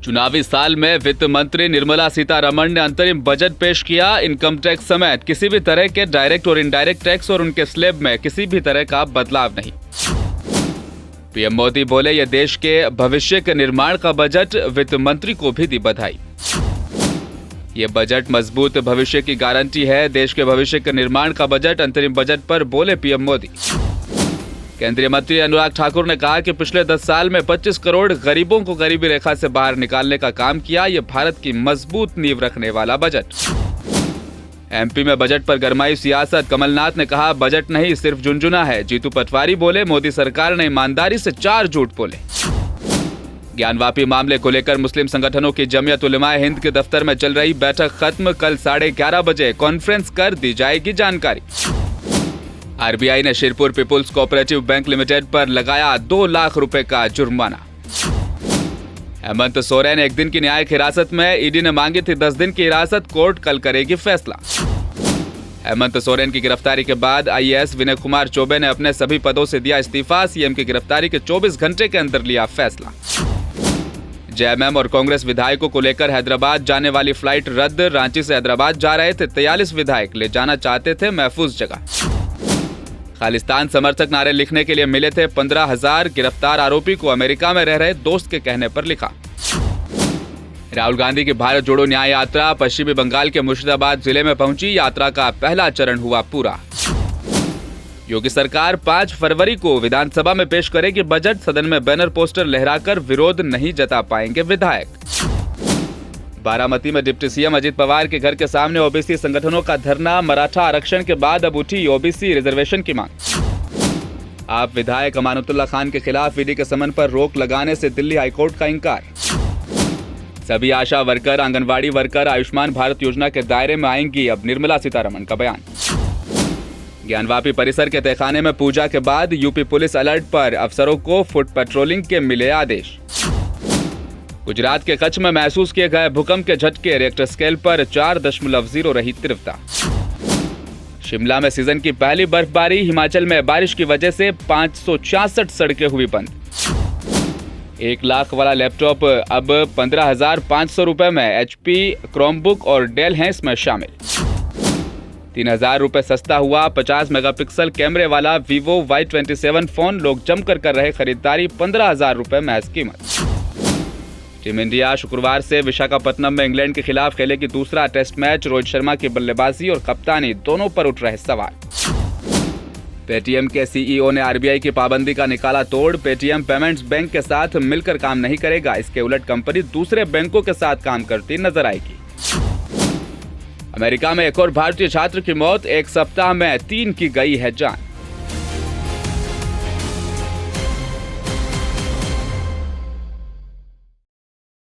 चुनावी साल में वित्त मंत्री निर्मला सीतारमण ने अंतरिम बजट पेश किया। इनकम टैक्स समेत किसी भी तरह के डायरेक्ट और इनडायरेक्ट टैक्स और उनके स्लैब में किसी भी तरह का बदलाव नहीं। पीएम मोदी बोले, यह देश के भविष्य के निर्माण का बजट। वित्त मंत्री को भी दी बधाई। ये बजट मजबूत भविष्य की गारंटी है। देश के भविष्य के निर्माण का बजट। अंतरिम बजट पर बोले पीएम मोदी। केंद्रीय मंत्री अनुराग ठाकुर ने कहा कि पिछले 10 साल में 25 करोड़ गरीबों को गरीबी रेखा से बाहर निकालने का काम किया। ये भारत की मजबूत नींव रखने वाला बजट। एमपी में बजट पर गरमाई सियासत। कमलनाथ ने कहा, बजट नहीं सिर्फ झुनझुना है। जीतू पटवारी बोले, मोदी सरकार ने ईमानदारी से 4 झूठ बोले। ज्ञानवापी मामले को लेकर मुस्लिम संगठनों की जमीयत उलेमाए हिंद के दफ्तर में चल रही बैठक खत्म। कल 11:30 बजे कॉन्फ्रेंस कर दी जाएगी जानकारी। आरबीआई ने Shirpur people's cooperative bank limited पर लगाया 2 लाख रुपए का जुर्माना। हेमंत सोरेन 1 दिन की न्यायिक हिरासत में। ईडी ने मांगी थी 10 दिन की हिरासत। कोर्ट कल करेगी फैसला। हेमंत सोरेन की गिरफ्तारी के बाद आईएएस विनय कुमार चौबे ने अपने सभी पदों से दिया इस्तीफा। सीएम की गिरफ्तारी के 24 घंटे के अंदर लिया फैसला। जेएमएम और कांग्रेस विधायकों को लेकर हैदराबाद जाने वाली फ्लाइट रद्द। रांची से हैदराबाद जा रहे थे 43 विधायक। ले जाना चाहते थे महफूज जगह। खालिस्तान समर्थक नारे लिखने के लिए मिले थे 15,000। गिरफ्तार आरोपी को अमेरिका में रह रहे दोस्त के कहने पर लिखा। राहुल गांधी की भारत जोड़ो न्याय यात्रा पश्चिमी बंगाल के मुर्शिदाबाद जिले में पहुंची। यात्रा का पहला चरण हुआ पूरा। योगी सरकार 5 फरवरी को विधानसभा में पेश करेगी बजट। सदन में बैनर पोस्टर लहराकर विरोध नहीं जता पाएंगे विधायक। बारामती में डिप्टी सीएम अजित पवार के घर के सामने ओबीसी संगठनों का धरना। मराठा आरक्षण के बाद अब उठी ओबीसी रिजर्वेशन की मांग। आप विधायक अमानतुल्लाह खान के खिलाफ ईडी के समन पर रोक लगाने से दिल्ली हाईकोर्ट का इंकार। सभी आशा वर्कर, आंगनवाड़ी वर्कर आयुष्मान भारत योजना के दायरे में आएंगी। अब निर्मला सीतारमण का बयान। ज्ञानवापी परिसर के तहखाने में पूजा के बाद यूपी पुलिस अलर्ट पर। अफसरों को फुट पेट्रोलिंग के मिले आदेश। गुजरात के कच्छ में महसूस किए गए भूकंप के झटके। रिक्टर स्केल पर 4.0 रही तीव्रता। शिमला में सीजन की पहली बर्फबारी। हिमाचल में बारिश की वजह से 566 सड़कें हुई बंद। 1 लाख वाला लैपटॉप अब 15,500 रुपए में। HP, क्रोमबुक और डेल हैं इसमें शामिल। 3,000 रुपए सस्ता हुआ 50 मेगापिक्सल कैमरे वाला Vivo Y27 फोन। लोग जमकर कर रहे खरीदारी। 15,000 रुपए महज कीमत। टीम इंडिया शुक्रवार से विशाखापत्तनम में इंग्लैंड के खिलाफ खेलेगी दूसरा टेस्ट मैच। रोहित शर्मा की बल्लेबाजी और कप्तानी दोनों पर उठ रहे सवाल। पेटीएम के सीईओ ने आरबीआई की पाबंदी का निकाला तोड़। पेटीएम पेमेंट्स बैंक के साथ मिलकर काम नहीं करेगा। इसके उलट कंपनी दूसरे बैंकों के साथ काम करती नजर आएगी। अमेरिका में एक और भारतीय छात्र की मौत। 1 सप्ताह में 3 की गई है जान।